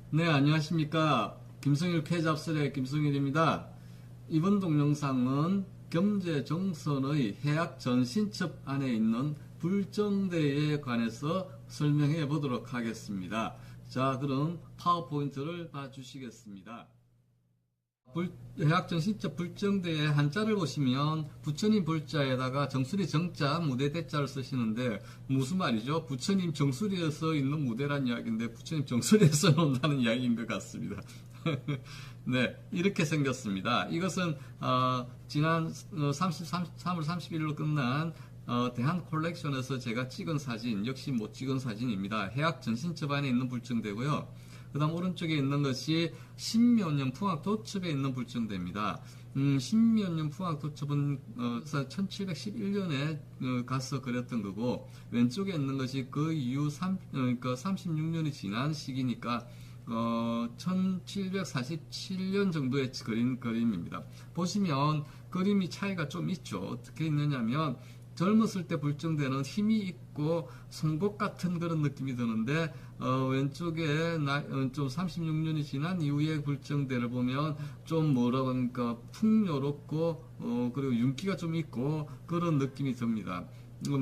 네, 안녕하십니까. 김성일 K잡설의 김성일입니다. 이번 동영상은 경제정선의 해약 전신첩 안에 있는 불정대에 관해서 설명해 보도록 하겠습니다. 자, 그럼 파워포인트를 봐주시겠습니다. 해학정신적 불정대의 한자를 보시면 부처님 불자에다가 정수리 정자 무대 대자를 쓰시는데 무슨 말이죠? 부처님 정수리에 서 있는 무대란 이야기인데 부처님 정수리에 서 논다는 이야기인 것 같습니다. 네, 이렇게 생겼습니다. 이것은 지난 3월 31일로 끝난 대한 콜렉션에서 제가 찍은 사진, 역시 못 찍은 사진입니다. 해학 전신첩 안에 있는 불정대고요. 그 다음 오른쪽에 있는 것이 신묘년 풍악도첩에 있는 불정대입니다. 신묘년 풍악도첩은 1711년에 가서 그렸던 거고, 왼쪽에 있는 것이 그 이후 그러니까 36년이 지난 시기니까 1747년 정도에 그린 그림입니다. 보시면 그림이 차이가 좀 있죠. 어떻게 있느냐면 젊었을 때 불정대는 힘이 있고 송곳 같은 그런 느낌이 드는데 왼쪽에 좀 36년이 지난 이후에 불정대를 보면 좀 뭐라고 하니까 풍요롭고 그리고 윤기가 좀 있고 그런 느낌이 듭니다.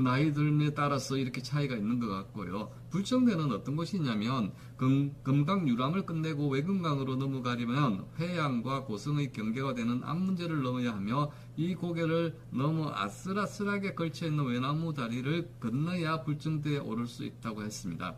나이 들에 따라서 이렇게 차이가 있는 것 같고요. 불정대는 어떤 것이냐면 금강 유람을 끝내고 외금강으로 넘어가려면 회양과 고성의 경계가 되는 앞문제를 넘어야 하며 이 고개를 넘어 아슬아슬하게 걸쳐있는 외나무 다리를 건너야 불정대에 오를 수 있다고 했습니다.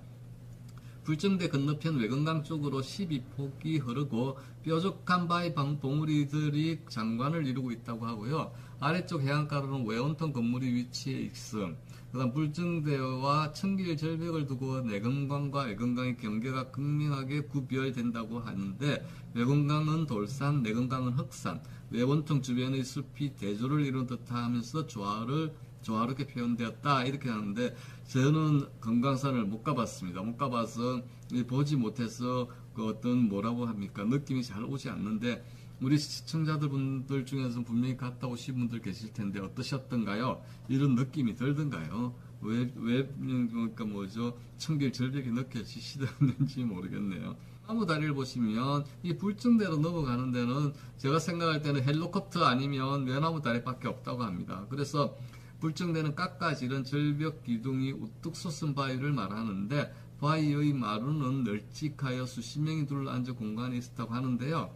불정대 건너편 외건강 쪽으로 12폭이 흐르고 뾰족한 바위 봉우리들이 장관을 이루고 있다고 하고요. 아래쪽 해안가로는 외온통 건물이 위치해 있음. 그다음 불정대와 청길 절벽을 두고 내건강과 외건강의 경계가 극명하게 구별된다고 하는데 외건강은 돌산, 내건강은 흑산, 외원통 주변의 숲이 대조를 이룬 듯하면서 조화롭게 표현되었다 이렇게 하는데 저는 금강산을 못 가봤습니다. 못 가봐서 보지 못해서 그 어떤 뭐라고 합니까 느낌이 잘 오지 않는데 우리 시청자분들 중에서 분명히 갔다 오신 분들 계실 텐데 어떠셨던가요? 이런 느낌이 들던가요? 그러니까 뭐죠? 청길 절벽이 느껴지시던지 모르겠네요. 나무 다리를 보시면 이 불정대로 넘어가는 데는 제가 생각할 때는 헬리콥터 아니면 외나무 다리밖에 없다고 합니다. 그래서 불정대는 깎아지른 절벽 기둥이 우뚝 솟은 바위를 말하는데 바위의 마루는 널찍하여 수십 명이 둘러앉은 공간이 있었다고 하는데요.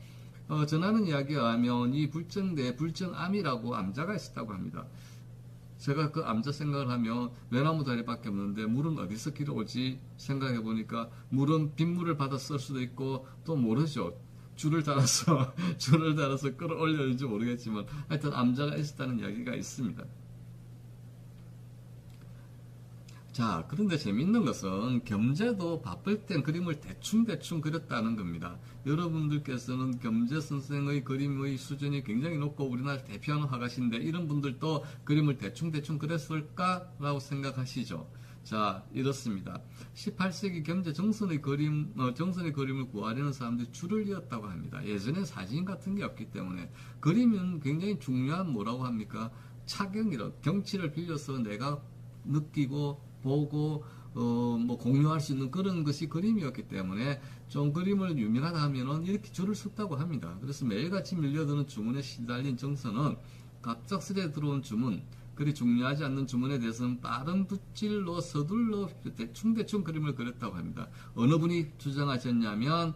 전하는 이야기에 의하면 이 불정대에 불정암이라고 암자가 있었다고 합니다. 제가 그 암자 생각을 하면 외나무 다리밖에 없는데 물은 어디서 길어오지 생각해 보니까 물은 빗물을 받아 쓸 수도 있고 또 모르죠. 줄을 달아서 끌어올렸는지 모르겠지만 하여튼 암자가 있었다는 이야기가 있습니다. 자, 그런데 재밌는 것은 겸재도 바쁠 땐 그림을 대충대충 그렸다는 겁니다. 여러분들께서는 겸재 선생의 그림의 수준이 굉장히 높고 우리나라 대표하는 화가신데 이런 분들도 그림을 대충대충 그렸을까라고 생각하시죠. 자, 이렇습니다. 18세기 겸재 정선의 그림을 구하려는 사람들이 줄을 이었다고 합니다. 예전에 사진 같은 게 없기 때문에 그림은 굉장히 중요한 뭐라고 합니까? 경치를 빌려서 내가 느끼고 보고 뭐 공유할 수 있는 그런 것이 그림이었기 때문에 좀 그림을 유명하다 하면은 이렇게 줄을 섰다고 합니다. 그래서 매일같이 밀려드는 주문에 시달린 정서는 갑작스레 들어온 주문, 그리 중요하지 않는 주문에 대해서는 빠른 붓질로 서둘러 대충대충 그림을 그렸다고 합니다. 어느 분이 주장하셨냐면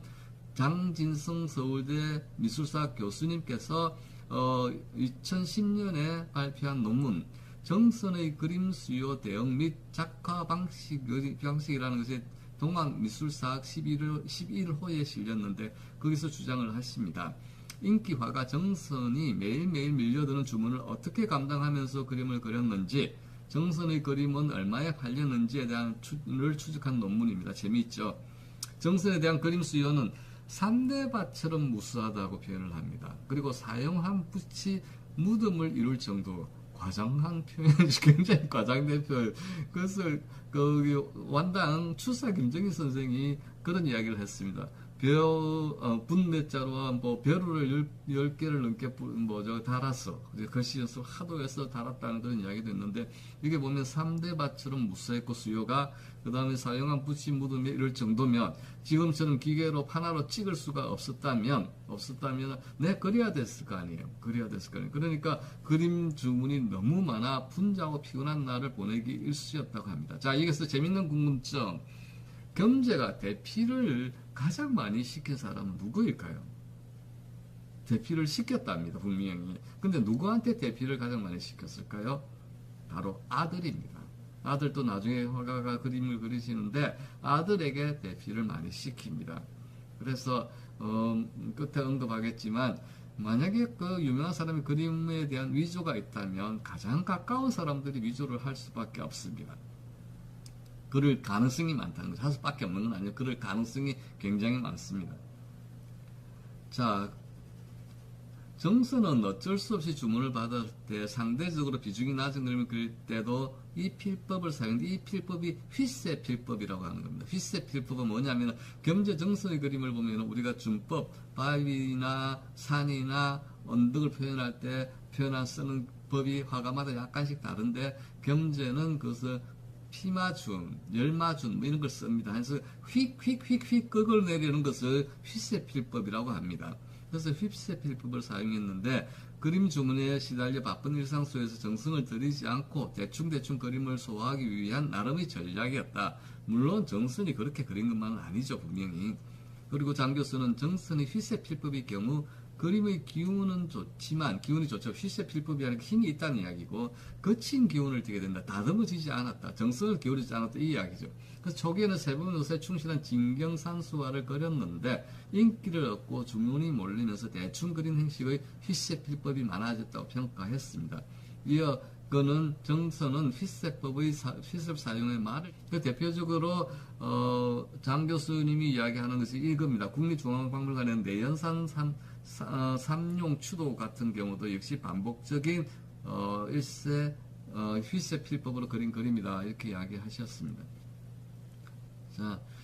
장진성 서울대 미술사 교수님께서 2010년에 발표한 논문 정선의 그림 수요 대응 및 작화 방식이라는 것이 동학미술사학 11호에 실렸는데 거기서 주장을 하십니다. 인기 화가 정선이 매일매일 밀려드는 주문을 어떻게 감당하면서 그림을 그렸는지 정선의 그림은 얼마에 팔렸는지에 대한 추측한 논문입니다. 재미있죠? 정선에 대한 그림 수요는 산대밭처럼 무수하다고 표현을 합니다. 그리고 사용한 붓이 무덤을 이룰 정도 과장한 표현이 굉장히 과장된 표현. 그래서 그 완당 추사 김정희 선생이 그런 이야기를 했습니다. 분매자로와 뭐 벼루를 10개를 넘게 달았어. 글씨 연습을 하도 해서 달았다는 그런 이야기도 있는데, 이게 보면 3대 밭처럼 무쇠했고 수요가 그 다음에 사용한 붓이 묻으면 이럴 정도면 지금처럼 기계로 하나로 찍을 수가 없었다면 내 그려야 됐을 거 아니에요. 그러니까 그림 주문이 너무 많아 분주하고 피곤한 날을 보내기 일쑤였다고 합니다. 자, 여기서 재밌는 궁금점. 겸재가 대피를 가장 많이 시킨 사람은 누구일까요? 대피를 시켰답니다, 분명히. 근데 누구한테 대피를 가장 많이 시켰을까요? 바로 아들입니다. 아들도 나중에 화가가 그림을 그리시는데 아들에게 대피를 많이 시킵니다. 그래서 끝에 언급하겠지만 만약에 그 유명한 사람이 그림에 대한 위조가 있다면 가장 가까운 사람들이 위조를 할 수밖에 없습니다. 그럴 가능성이 많다는 거죠. 할 수밖에 없는 건 아니에요. 그럴 가능성이 굉장히 많습니다. 자, 정서는 어쩔 수 없이 주문을 받을 때 상대적으로 비중이 낮은 그림을 그릴 때도 이 필법을 사용하는데, 이 필법이 휘세 필법이라고 하는 겁니다. 휘세 필법은 뭐냐면 겸재 정선의 그림을 보면 우리가 준법, 바위나 산이나 언덕을 표현할 때 쓰는 법이 화가마다 약간씩 다른데, 겸재는 그것을 피마준, 열마준 뭐 이런 걸 씁니다. 그래서 휙휙휙휙 끄걸 내리는 것을 휘세필법이라고 합니다. 그래서 휘세필법을 사용했는데, 그림 주문에 시달려 바쁜 일상 속에서 정성을 들이지 않고 대충대충 그림을 소화하기 위한 나름의 전략이었다. 물론 정선이 그렇게 그린 것만은 아니죠, 분명히. 그리고 장 교수는 정선의 휘세필법의 경우 그림의 기운이 좋죠. 휘세필법이 아니라 힘이 있다는 이야기고, 거친 기운을 띠게 된다. 다듬어지지 않았다. 정성을 기울이지 않았다. 이 이야기죠. 그래서 초기에는 세분 옷에 충실한 진경산수화를 그렸는데 인기를 얻고 주문이 몰리면서 대충 그린 형식의 휘세필법이 많아졌다고 평가했습니다. 이어 그는 정선은 휘세법 사용의 말을 대표적으로 장 교수님이 이야기하는 것이 이겁니다. 국립중앙박물관의 내연산 삼용 추도 같은 경우도 역시 반복적인 일세 휘세 필법으로 그린 그림이다, 이렇게 이야기하셨습니다.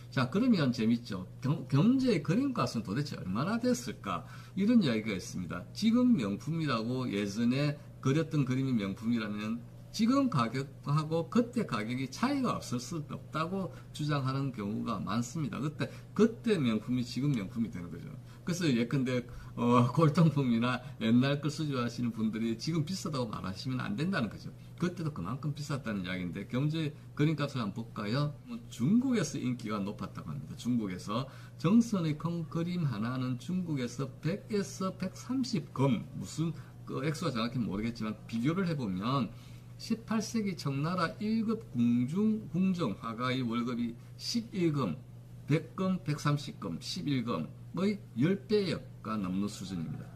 자, 그러면 재밌죠. 겸재의 그림값은 도대체 얼마나 됐을까? 이런 이야기가 있습니다. 지금 명품이라고 예전에 그렸던 그림이 명품이라면 지금 가격하고 그때 가격이 차이가 없을 수 없다고 주장하는 경우가 많습니다. 그때 명품이 지금 명품이 되는 거죠. 그래서 예컨대 골동품이나 옛날 걸 수집하시는 분들이 지금 비싸다고 말하시면 안 된다는 거죠. 그때도 그만큼 비쌌다는 이야기인데, 겸재 그림값을 한번 볼까요? 중국에서 인기가 높았다고 합니다. 중국에서 정선의 그림 하나는 중국에서 100에서 130금, 무슨 그 액수가 정확히 모르겠지만 비교를 해보면 18세기 청나라 1급 궁정 화가의 월급이 11금, 100금, 130금, 11금의 10배가 넘는 수준입니다.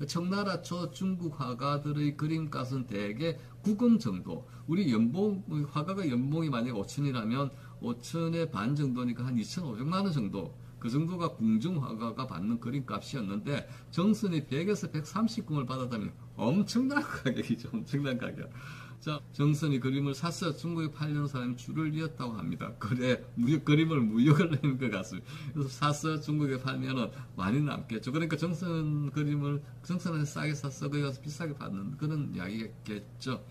청나라 초 중국 화가들의 그림값은 대개 9금 정도. 우리 화가가 연봉이 만약에 5천이라면 5천의 반 정도니까 한 2,500만 원 정도. 그 정도가 궁중 화가가 받는 그림값이었는데, 정선이 100에서 130금을 받았다면 엄청난 가격이죠. 엄청난 가격. 자, 정선이 그림을 사서 중국에 팔려는 사람이 줄을 이었다고 합니다. 그림을 무역을 하는 것 같습니다. 그래서 사서 중국에 팔면은 많이 남겠죠. 그러니까 정선한테 싸게 사서 거기 가서 비싸게 받는 그런 이야기겠죠.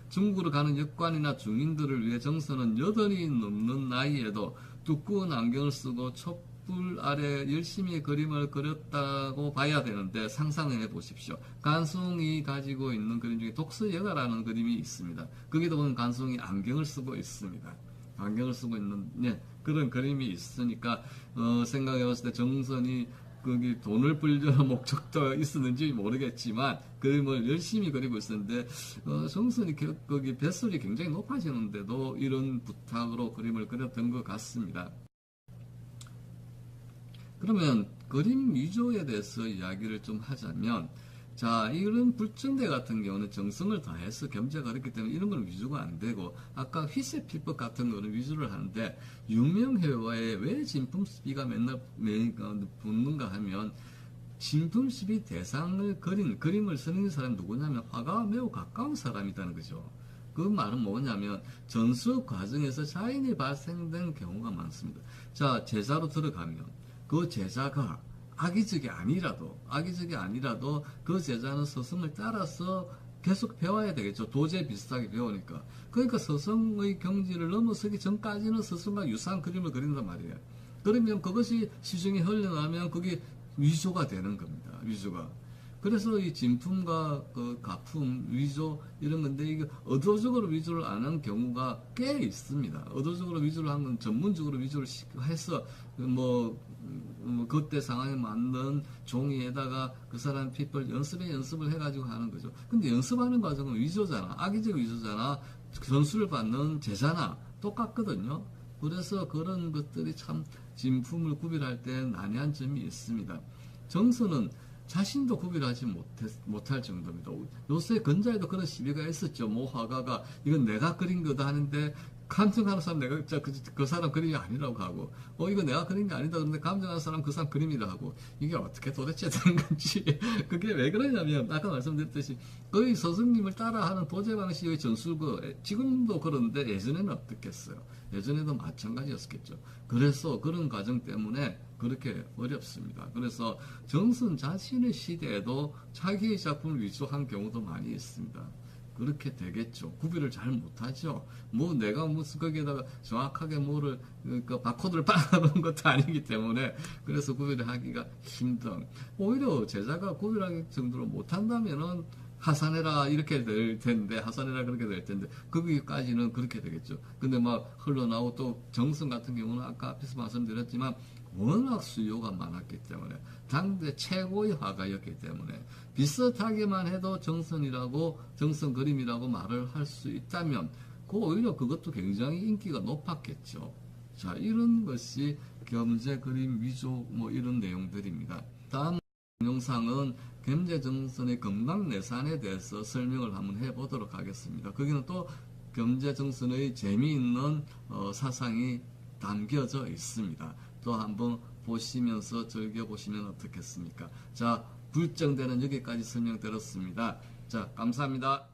중국으로 가는 역관이나 중인들을 위해 정선은 8이 넘는 나이에도 두꺼운 안경을 쓰고 촛불 아래 열심히 그림을 그렸다고 봐야 되는데, 상상해 보십시오. 간송이 가지고 있는 그림 중에 독서여가라는 그림이 있습니다. 거기도 보면 간송이 안경을 쓰고 있습니다. 안경을 쓰고 있는 그런 그림이 있으니까 생각해 봤을 때 정선이 거기 돈을 벌려는 목적도 있었는지 모르겠지만 그림을 열심히 그리고 있었는데, 정선이 거기 뱃살이 굉장히 높아지는데도 이런 부탁으로 그림을 그렸던 것 같습니다. 그러면 그림 위조에 대해서 이야기를 좀 하자면, 자, 이런 불정대 같은 경우는 정성을 다해서 겸재가 그랬기 때문에 이런 건 위조가 안 되고, 아까 휘세 필법 같은 거는 위조를 하는데, 유명회화에 왜 진품시비가 맨날 붙는가 하면, 진품시비 대상을 그림을 쓰는 사람이 누구냐면 화가와 매우 가까운 사람이라는 거죠. 그 말은 뭐냐면 전수 과정에서 차이가 발생된 경우가 많습니다. 자, 제자로 들어가면 그 제자가 악의적이 아니라도 그 제자는 스승을 따라서 계속 배워야 되겠죠. 도제 비슷하게 배우니까. 그러니까 스승의 경지를 넘어서기 전까지는 스승과 유사한 그림을 그린단 말이에요. 그러면 그것이 시중에 흘러나면 그게 위조가 되는 겁니다. 위조가. 그래서 이 진품과 그 가품, 위조 이런 건데 이게 의도적으로 위조를 안 한 경우가 꽤 있습니다. 의도적으로 위조를 한 건 전문적으로 위조를 해서 그때 상황에 맞는 종이에다가 그 사람 핏불 연습을 해가지고 하는 거죠. 근데 연습하는 과정은 위조잖아. 악의적 위조잖아. 전수를 받는 제자나 똑같거든요. 그래서 그런 것들이 참 진품을 구별할 때 난해한 점이 있습니다. 정서는 자신도 구별하지 못할 정도입니다. 요새 근자에도 그런 시비가 있었죠. 모 화가가 이건 내가 그린 거다 하는데 감정하는 사람 내가 그 사람 그림이 아니라고 하고 이거 내가 그린 게 아니다 그런데 감정하는 사람 그 사람 그림이라 하고 이게 어떻게 도대체 된 건지 그게 왜 그러냐면 아까 말씀드렸듯이 거의 스승님을 따라하는 도제 방식의 전술그 지금도 그런데 예전에는 어떻겠어요. 예전에도 마찬가지였겠죠. 그래서 그런 과정 때문에 그렇게 어렵습니다. 그래서 정선 자신의 시대에도 자기의 작품을 위조한 경우도 많이 있습니다. 그렇게 되겠죠. 구별을 잘 못하죠. 내가 무슨 거기에다가 정확하게 뭐를 그 바코드를 빨아놓은 것도 아니기 때문에 그래서 구별을 하기가 힘든. 오히려 제자가 구별하기 정도로 못한다면은 하산해라 이렇게 될 텐데 하산해라 그렇게 될 텐데 거기까지는 그렇게 되겠죠. 근데 막 흘러나오고 또 정선 같은 경우는 아까 앞에서 말씀드렸지만 워낙 수요가 많았기 때문에 당대 최고의 화가였기 때문에 비슷하게만 해도 정선 그림이라고 말을 할 수 있다면 오히려 그것도 굉장히 인기가 높았겠죠. 자, 이런 것이 겸재 그림 위조 이런 내용들입니다. 다음 영상은 겸재정선의 금강내산에 대해서 설명을 한번 해보도록 하겠습니다. 거기는 또 겸재정선의 재미있는 사상이 담겨져 있습니다. 또 한번 보시면서 즐겨보시면 어떻겠습니까? 자, 불정대는 여기까지 설명드렸습니다. 자, 감사합니다.